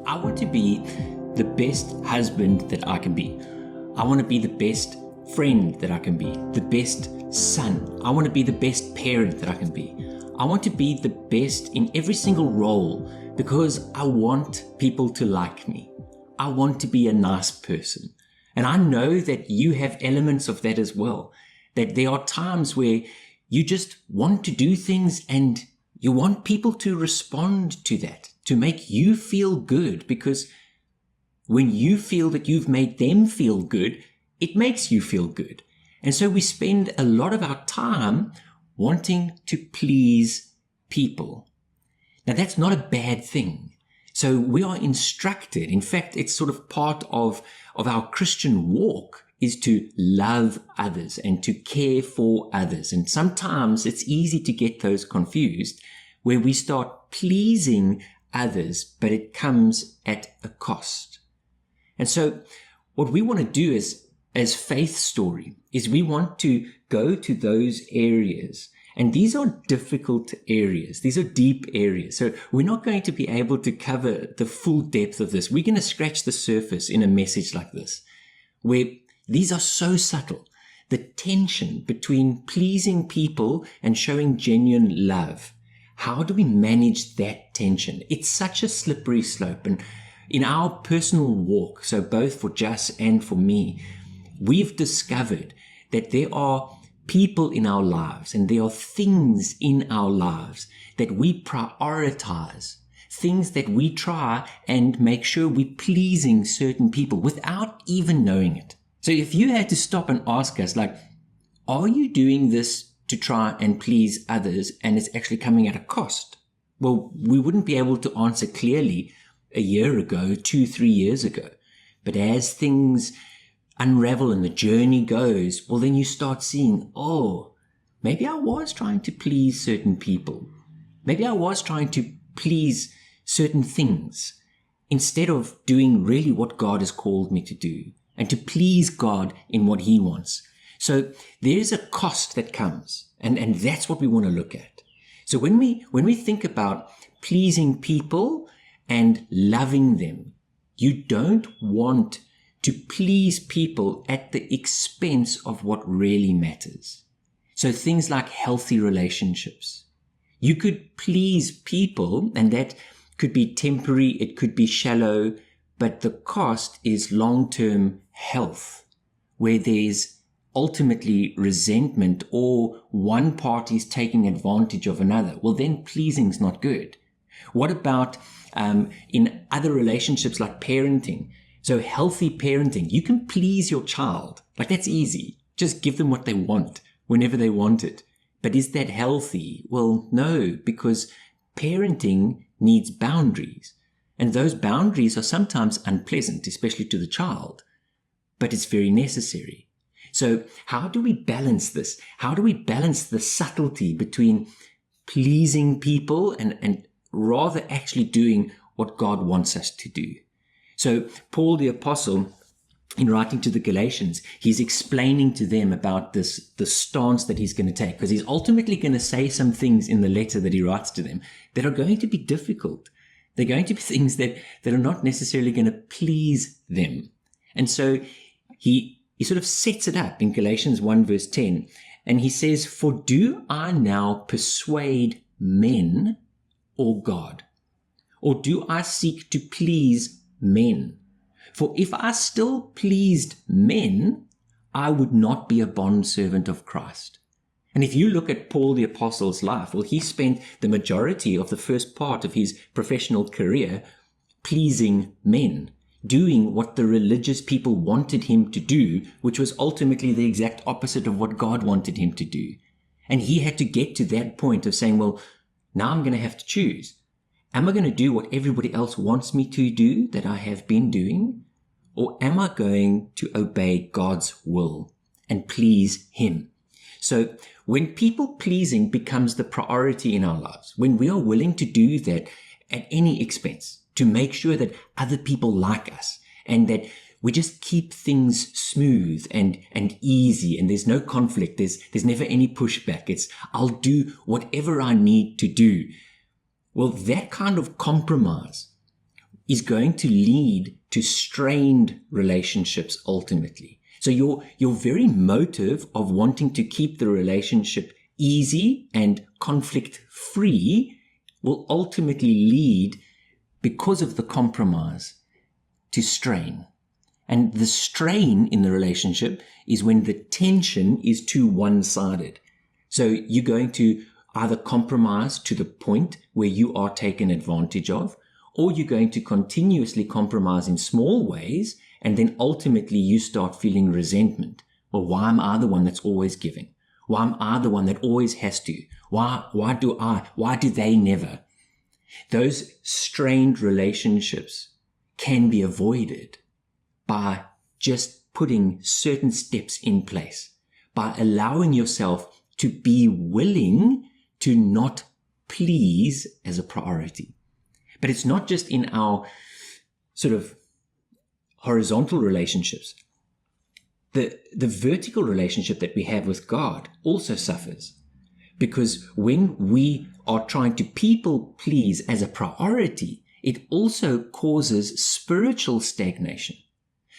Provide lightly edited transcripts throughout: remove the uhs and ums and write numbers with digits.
I want to be the best husband that I can be. I want to be the best friend that I can be, the best son. I want to be the best parent that I can be. I want to be the best in every single role because I want people to like me. I want to be a nice person. And I know that you have elements of that as well, that there are times where you just want to do things and you want people to respond to that, to make you feel good, because when you feel that you've made them feel good, it makes you feel good. And so we spend a lot of our time wanting to please people. Now, that's not a bad thing. So we are instructed, in fact, it's sort of part of our Christian walk, is to love others and to care for others. And sometimes it's easy to get those confused where we start pleasing others, but it comes at a cost. And so what we want to do as Faith Story is we want to go to those areas. And these are difficult areas. These are deep areas. So we're not going to be able to cover the full depth of this. We're going to scratch the surface in a message like this, where these are so subtle. The tension between pleasing people and showing genuine love. How do we manage that tension? It's such a slippery slope. And in our personal walk, so both for Jus and for me, we've discovered that there are people in our lives and there are things in our lives that we prioritize, things that we try and make sure we're pleasing certain people without even knowing it. So if you had to stop and ask us, like, are you doing this to try and please others and it's actually coming at a cost? Well, we wouldn't be able to answer clearly a year ago, 2-3 years ago. But as things unravel and the journey goes, well, then you start seeing, oh, maybe I was trying to please certain people. Maybe I was trying to please certain things instead of doing really what God has called me to do and to please God in what He wants. So there's a cost that comes, and that's what we want to look at. So when we think about pleasing people and loving them, you don't want to please people at the expense of what really matters. So things like healthy relationships. You could please people, and that could be temporary, it could be shallow, but the cost is long-term health, where there's ultimately resentment or one party's taking advantage of another. Well, then pleasing's not good. What about in other relationships like parenting? So healthy parenting, you can please your child. Like, that's easy. Just give them what they want whenever they want it. But is that healthy? Well, no, because parenting needs boundaries. And those boundaries are sometimes unpleasant, especially to the child, but it's very necessary. So how do we balance this? How do we balance the subtlety between pleasing people and rather actually doing what God wants us to do? So Paul the Apostle, in writing to the Galatians, he's explaining to them about the stance that he's going to take, because he's ultimately going to say some things in the letter that he writes to them that are going to be difficult. They're going to be things that are not necessarily going to please them. And so he sort of sets it up in Galatians 1 verse 10, and he says, "For do I now persuade men or God? Or do I seek to please men? For if I still pleased men, I would not be a bondservant of Christ." And if you look at Paul the Apostle's life, well, he spent the majority of the first part of his professional career pleasing men, doing what the religious people wanted him to do, which was ultimately the exact opposite of what God wanted him to do. And he had to get to that point of saying, well, now I'm going to have to choose. Am I going to do what everybody else wants me to do that I have been doing? Or am I going to obey God's will and please Him? So when people pleasing becomes the priority in our lives, when we are willing to do that at any expense, to make sure that other people like us and that we just keep things smooth and easy and there's no conflict, there's never any pushback. It's, I'll do whatever I need to do. Well, that kind of compromise is going to lead to strained relationships ultimately. So your very motive of wanting to keep the relationship easy and conflict-free will ultimately lead, because of the compromise, to strain. And the strain in the relationship is when the tension is too one-sided. So you're going to either compromise to the point where you are taken advantage of, or you're going to continuously compromise in small ways, and then ultimately you start feeling resentment. Well, why am I the one that's always giving? Why am I the one that always has to? Why do they never? Those strained relationships can be avoided by just putting certain steps in place, by allowing yourself to be willing to not please as a priority. But it's not just in our sort of horizontal relationships. The vertical relationship that we have with God also suffers, because when we are trying to people please as a priority, it also causes spiritual stagnation,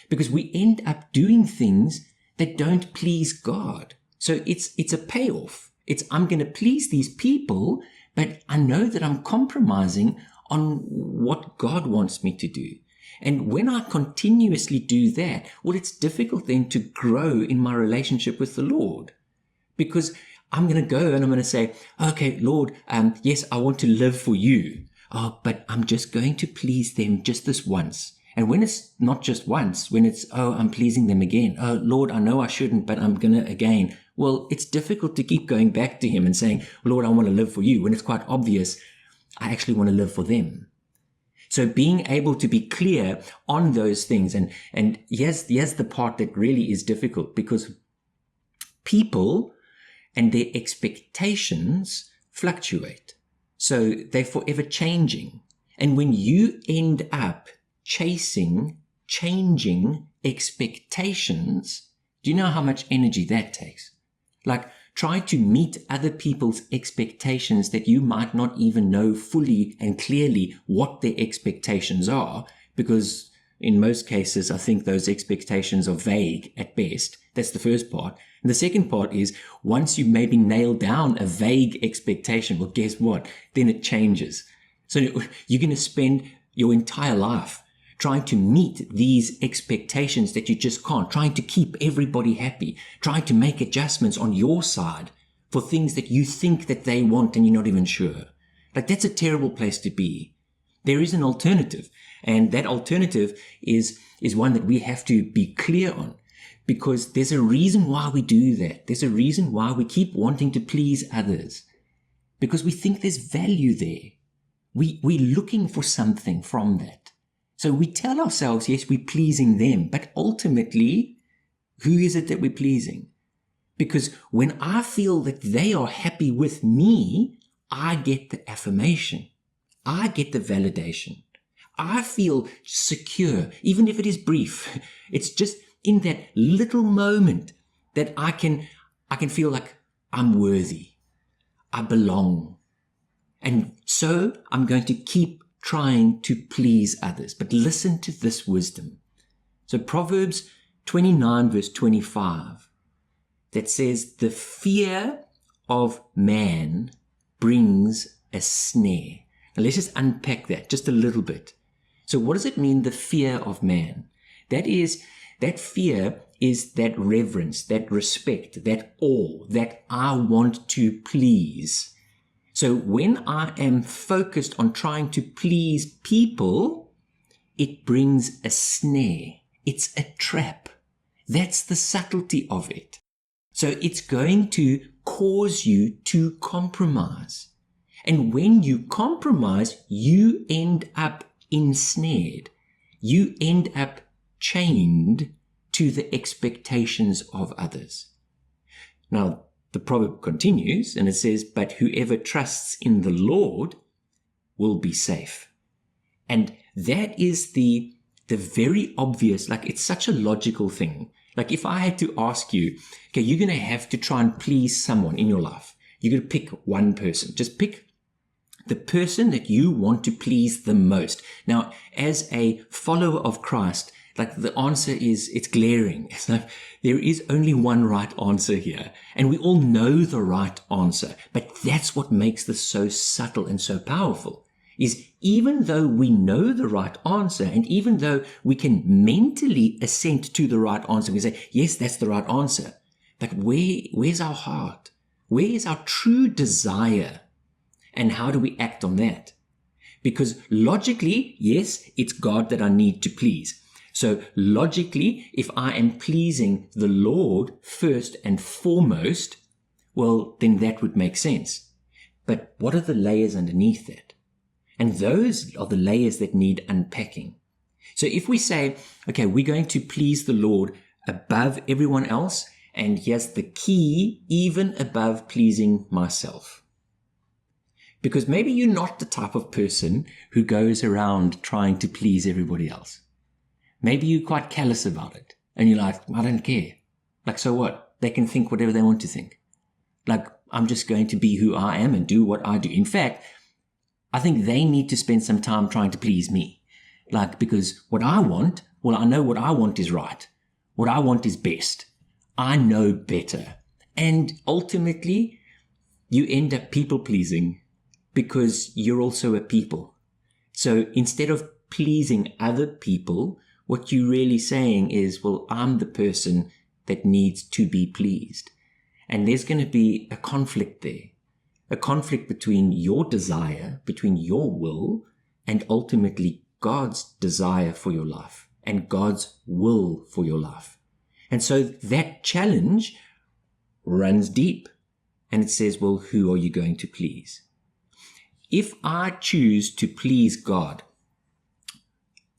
because we end up doing things that don't please God. So it's a payoff. I'm going to please these people, but I know that I'm compromising on what God wants me to do. And when I continuously do that, well, it's difficult then to grow in my relationship with the Lord, because I'm going to go and I'm going to say, okay, Lord, yes, I want to live for you. Oh, but I'm just going to please them just this once. And when it's not just once, when it's, oh, I'm pleasing them again. Oh, Lord, I know I shouldn't, but I'm going to again. Well, it's difficult to keep going back to him and saying, Lord, I want to live for you, when it's quite obvious I actually want to live for them. So being able to be clear on those things, and here's the part that really is difficult, because people and their expectations fluctuate. So they're forever changing. And when you end up chasing changing expectations, do you know how much energy that takes? Like, try to meet other people's expectations that you might not even know fully and clearly what their expectations are, because in most cases, I think those expectations are vague at best. That's the first part. And the second part is, once you maybe nail down a vague expectation, well, guess what? Then it changes. So you're going to spend your entire life trying to meet these expectations that you just can't, trying to keep everybody happy, trying to make adjustments on your side for things that you think that they want and you're not even sure. Like, that's a terrible place to be. There is an alternative, and that alternative is one that we have to be clear on, because there's a reason why we do that. There's a reason why we keep wanting to please others, because we think there's value there. We're looking for something from that. So we tell ourselves, yes, we're pleasing them, but ultimately, who is it that we're pleasing? Because when I feel that they are happy with me, I get the affirmation. I get the validation. I feel secure, even if it is brief. It's just in that little moment that I can feel like I'm worthy. I belong. And so I'm going to keep trying to please others. But listen to this wisdom. So Proverbs 29 verse 25, that says, the fear of man brings a snare. Now let's just unpack that just a little bit. So what does it mean, the fear of man? That fear is that reverence, that respect, that awe, that I want to please. So when I am focused on trying to please people, it brings a snare. It's a trap. That's the subtlety of it. So it's going to cause you to compromise. And when you compromise, you end up ensnared. You end up chained to the expectations of others. Now, the proverb continues and it says, but whoever trusts in the Lord will be safe. And that is the very obvious, like, it's such a logical thing. Like, if I had to ask you, okay, you're going to have to try and please someone in your life. You're going to pick one person. Just pick the person that you want to please the most. Now, as a follower of Christ, like the answer is, it's glaring. It's like there is only one right answer here. And we all know the right answer. But that's what makes this so subtle and so powerful, is even though we know the right answer, and even though we can mentally assent to the right answer, we say, yes, that's the right answer. But where's our heart? Where is our true desire? And how do we act on that? Because logically, yes, it's God that I need to please. So logically, if I am pleasing the Lord first and foremost, well, then that would make sense. But what are the layers underneath that? And those are the layers that need unpacking. So if we say, okay, we're going to please the Lord above everyone else, and here's the key, even above pleasing myself. Because maybe you're not the type of person who goes around trying to please everybody else. Maybe you're quite callous about it. And you're like, I don't care. Like, so what? They can think whatever they want to think. Like, I'm just going to be who I am and do what I do. In fact, I think they need to spend some time trying to please me. Like, because what I want, well, I know what I want is right. What I want is best. I know better. And ultimately, you end up people pleasing because you're also a people. So instead of pleasing other people, what you're really saying is, well, I'm the person that needs to be pleased. And there's going to be a conflict there, a conflict between your desire, between your will, and ultimately God's desire for your life and God's will for your life. And so that challenge runs deep, and it says, well, who are you going to please? If I choose to please God,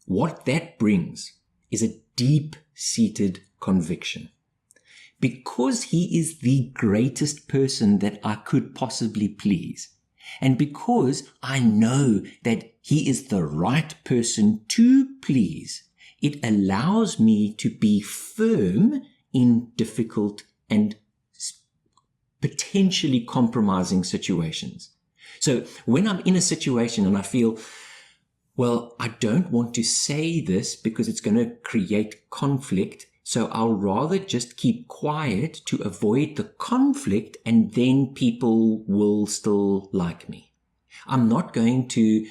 what that brings is a deep-seated conviction. Because he is the greatest person that I could possibly please, and because I know that he is the right person to please, it allows me to be firm in difficult and potentially compromising situations. So when I'm in a situation and I feel, well, I don't want to say this because it's going to create conflict, so I'll rather just keep quiet to avoid the conflict, and then people will still like me. I'm not going to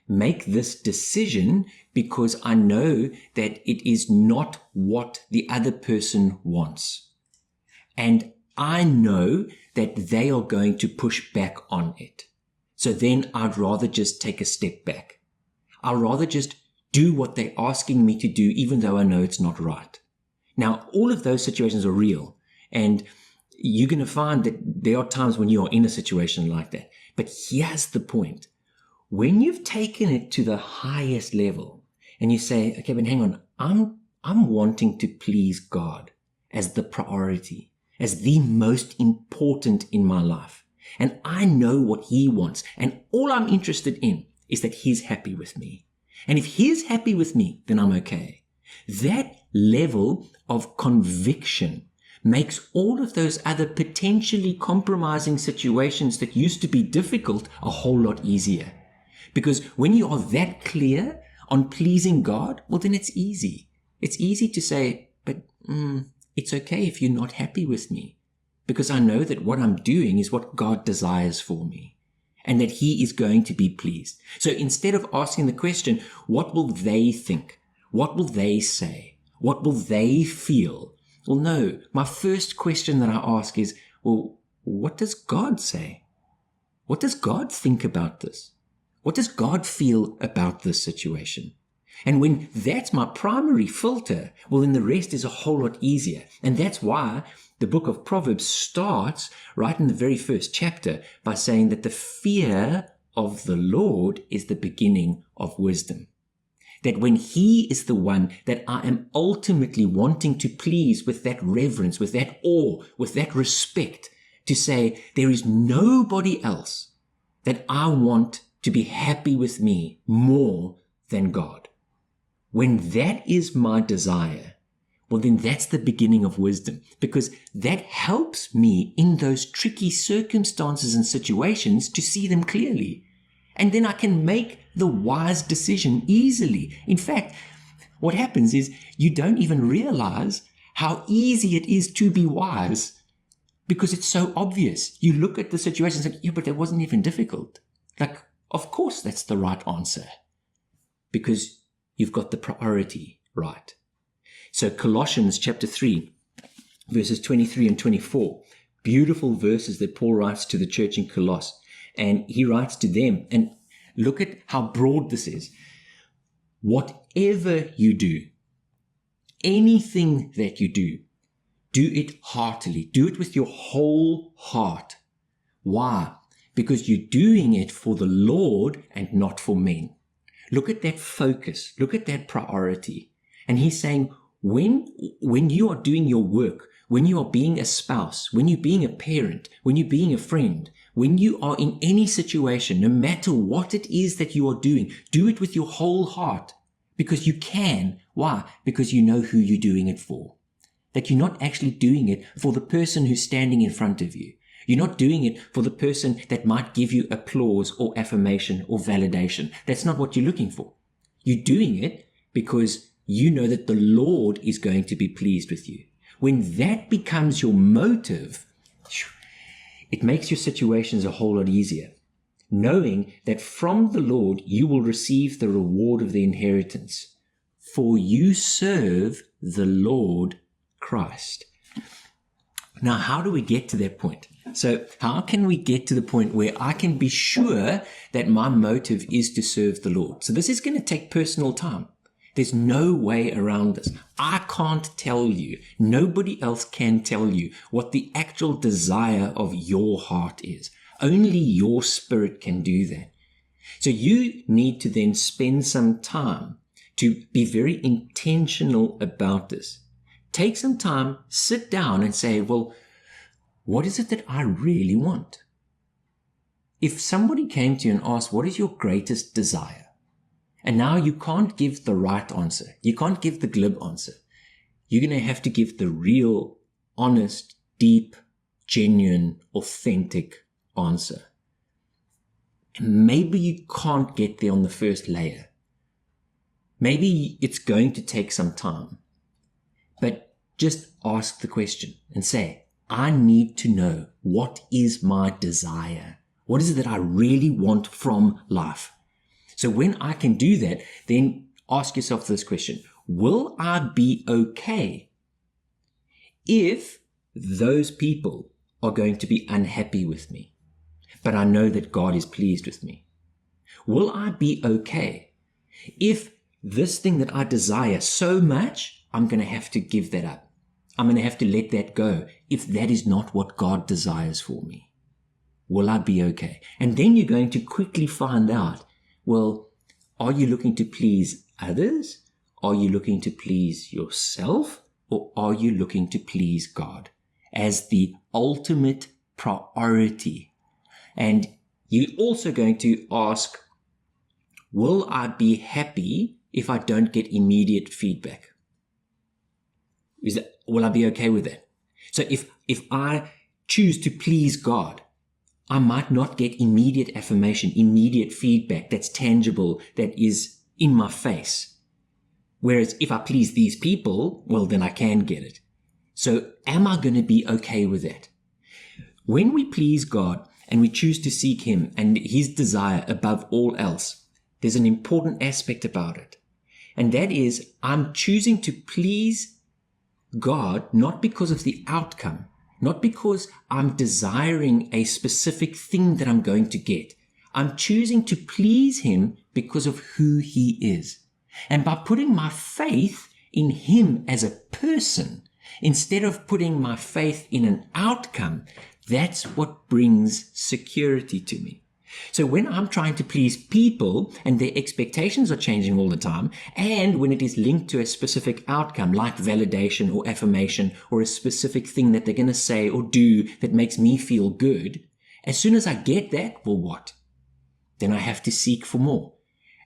make this decision because I know that it is not what the other person wants. And I know that they are going to push back on it. So then I'd rather just take a step back. I'd rather just do what they're asking me to do, even though I know it's not right. Now, all of those situations are real, and you're going to find that there are times when you are in a situation like that. But here's the point. When you've taken it to the highest level and you say, okay, but hang on, I'm wanting to please God as the priority, as the most important in my life. And I know what he wants. And all I'm interested in is that he's happy with me. And if he's happy with me, then I'm okay. That level of conviction makes all of those other potentially compromising situations that used to be difficult a whole lot easier. Because when you are that clear on pleasing God, well, then it's easy. It's easy to say, but it's okay if you're not happy with me, because I know that what I'm doing is what God desires for me, and that he is going to be pleased. So instead of asking the question, what will they think? What will they say? What will they feel? Well, no, my first question that I ask is, well, what does God say? What does God think about this? What does God feel about this situation? And when that's my primary filter, well, then the rest is a whole lot easier. And that's why the book of Proverbs starts right in the very first chapter by saying that the fear of the Lord is the beginning of wisdom. That when he is the one that I am ultimately wanting to please with that reverence, with that awe, with that respect, to say there is nobody else that I want to be happy with me more than God. When that is my desire, well, then that's the beginning of wisdom, because that helps me in those tricky circumstances and situations to see them clearly. And then I can make the wise decision easily. In fact, what happens is you don't even realize how easy it is to be wise because it's so obvious. You look at the situation and say, yeah, but that wasn't even difficult. Like, of course, that's the right answer because you've got the priority right. So Colossians chapter 3, verses 23 and 24, beautiful verses that Paul writes to the church in Colossus. And he writes to them, and look at how broad this is. Whatever you do, anything that you do it heartily. Do it with your whole heart. Why? Because you're doing it for the Lord and not for men. Look at that focus. Look at that priority. And he's saying, when you are doing your work, when you are being a spouse, when you're being a parent, when you're being a friend, when you are in any situation, no matter what it is that you are doing, do it with your whole heart because you can. Why? Because you know who you're doing it for. That you're not actually doing it for the person who's standing in front of you. You're not doing it for the person that might give you applause or affirmation or validation. That's not what you're looking for. You're doing it because you know that the Lord is going to be pleased with you. When that becomes your motive, it makes your situations a whole lot easier, knowing that from the Lord you will receive the reward of the inheritance, for you serve the Lord Christ. Now, how do we get to that point? So how can we get to the point where I can be sure that my motive is to serve the Lord? So this is going to take personal time. There's no way around this. I can't tell you. Nobody else can tell you what the actual desire of your heart is. Only your spirit can do that. So you need to then spend some time to be very intentional about this. Take some time, sit down and say, well, what is it that I really want? If somebody came to you and asked, what is your greatest desire? And now you can't give the right answer. You can't give the glib answer. You're going to have to give the real, honest, deep, genuine, authentic answer. And maybe you can't get there on the first layer. Maybe it's going to take some time. But just ask the question and say, I need to know, what is my desire? What is it that I really want from life? So when I can do that, then ask yourself this question: will I be okay if those people are going to be unhappy with me, but I know that God is pleased with me? Will I be okay if this thing that I desire so much, I'm going to have to give that up? I'm going to have to let that go if that is not what God desires for me. Will I be okay? And then you're going to quickly find out, well, are you looking to please others? Are you looking to please yourself? Or are you looking to please God as the ultimate priority? And you're also going to ask, will I be happy if I don't get immediate feedback? Will I be okay with that? So if I choose to please God, I might not get immediate affirmation, immediate feedback that's tangible, that is in my face. Whereas if I please these people, well, then I can get it. So am I going to be okay with that? When we please God and we choose to seek Him and His desire above all else, there's an important aspect about it. And that is, I'm choosing to please God not because of the outcome, not because I'm desiring a specific thing that I'm going to get. I'm choosing to please Him because of who He is. And by putting my faith in Him as a person, instead of putting my faith in an outcome, that's what brings security to me. So when I'm trying to please people and their expectations are changing all the time, and when it is linked to a specific outcome like validation or affirmation or a specific thing that they're going to say or do that makes me feel good, as soon as I get that, well, what? Then I have to seek for more.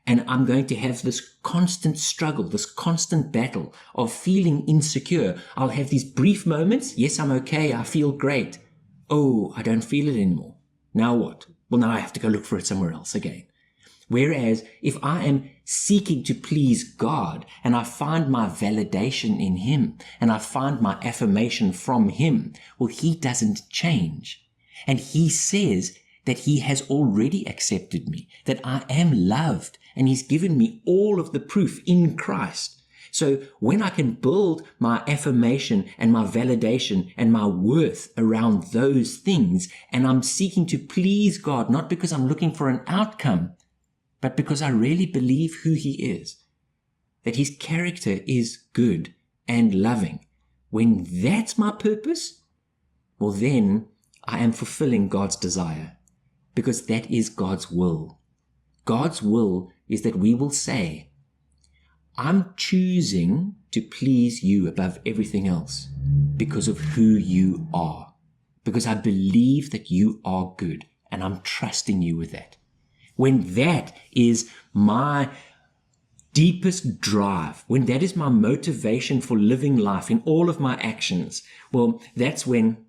And I'm going to have this constant struggle, this constant battle of feeling insecure. I'll have these brief moments. Yes, I'm okay. I feel great. Oh, I don't feel it anymore. Now what? Well, now I have to go look for it somewhere else again. Whereas if I am seeking to please God and I find my validation in Him and I find my affirmation from Him, well, He doesn't change. And He says that He has already accepted me, that I am loved, and He's given me all of the proof in Christ. So when I can build my affirmation and my validation and my worth around those things, and I'm seeking to please God, not because I'm looking for an outcome, but because I really believe who He is, that His character is good and loving. When that's my purpose, well, then I am fulfilling God's desire, because that is God's will. God's will is that we will say, I'm choosing to please you above everything else because of who you are, because I believe that you are good, and I'm trusting you with that. When that is my deepest drive, when that is my motivation for living life in all of my actions, well, that's when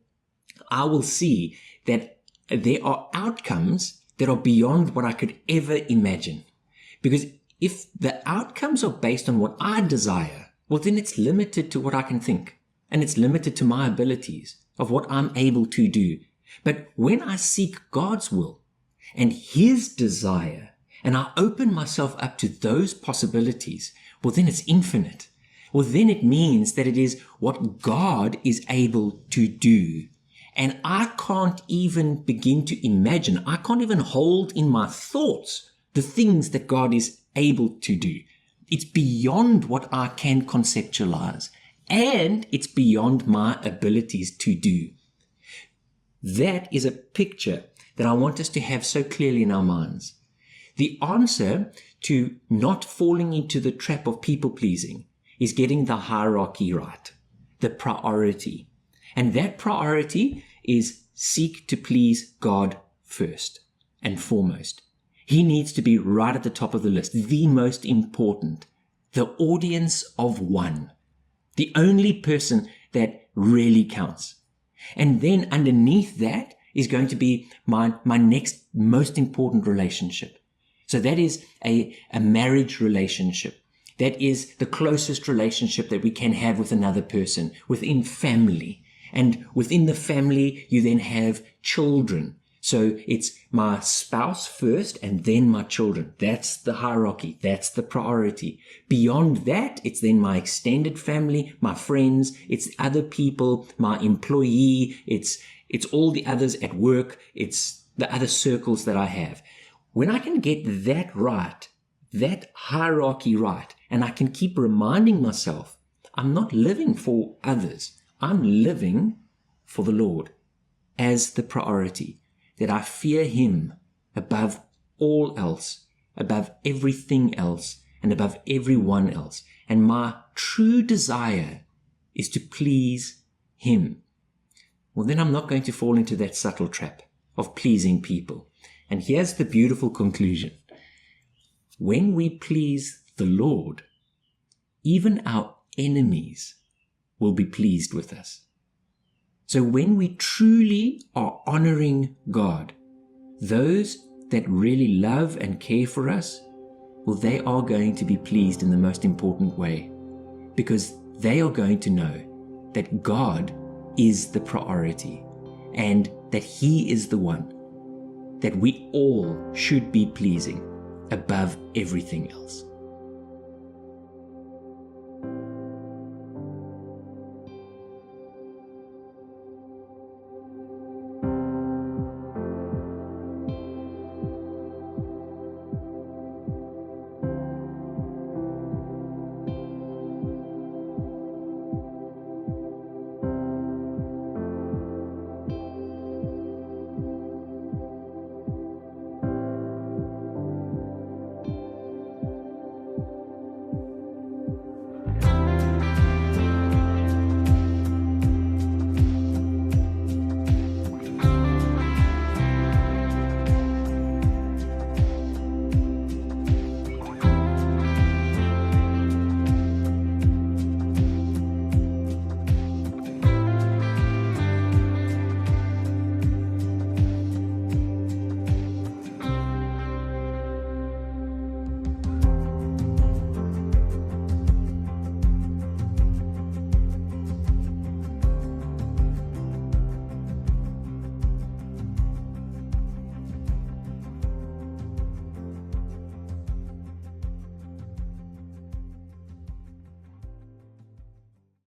I will see that there are outcomes that are beyond what I could ever imagine. Because if the outcomes are based on what I desire, well, then it's limited to what I can think, and it's limited to my abilities of what I'm able to do. But when I seek God's will and His desire, and I open myself up to those possibilities, well, then it's infinite. Well, then it means that it is what God is able to do. And I can't even begin to imagine, I can't even hold in my thoughts the things that God is able to do. It's beyond what I can conceptualize, and it's beyond my abilities to do. That is a picture that I want us to have so clearly in our minds. The answer to not falling into the trap of people-pleasing is getting the hierarchy right, the priority. And that priority is seek to please God first and foremost. He needs to be right at the top of the list, the most important, the audience of one, the only person that really counts. And then underneath that is going to be my next most important relationship. So that is a marriage relationship. That is the closest relationship that we can have with another person, within family. And within the family, you then have children. So it's my spouse first and then my children. That's the hierarchy. That's the priority. Beyond that, it's then my extended family, my friends, it's other people, my employee, it's all the others at work, it's the other circles that I have. When I can get that right, that hierarchy right, and I can keep reminding myself, I'm not living for others. I'm living for the Lord as the priority, that I fear Him above all else, above everything else, and above everyone else. And my true desire is to please Him. Well, then I'm not going to fall into that subtle trap of pleasing people. And here's the beautiful conclusion. When we please the Lord, even our enemies will be pleased with us. So when we truly are honoring God, those that really love and care for us, well, they are going to be pleased in the most important way, because they are going to know that God is the priority and that He is the one that we all should be pleasing above everything else.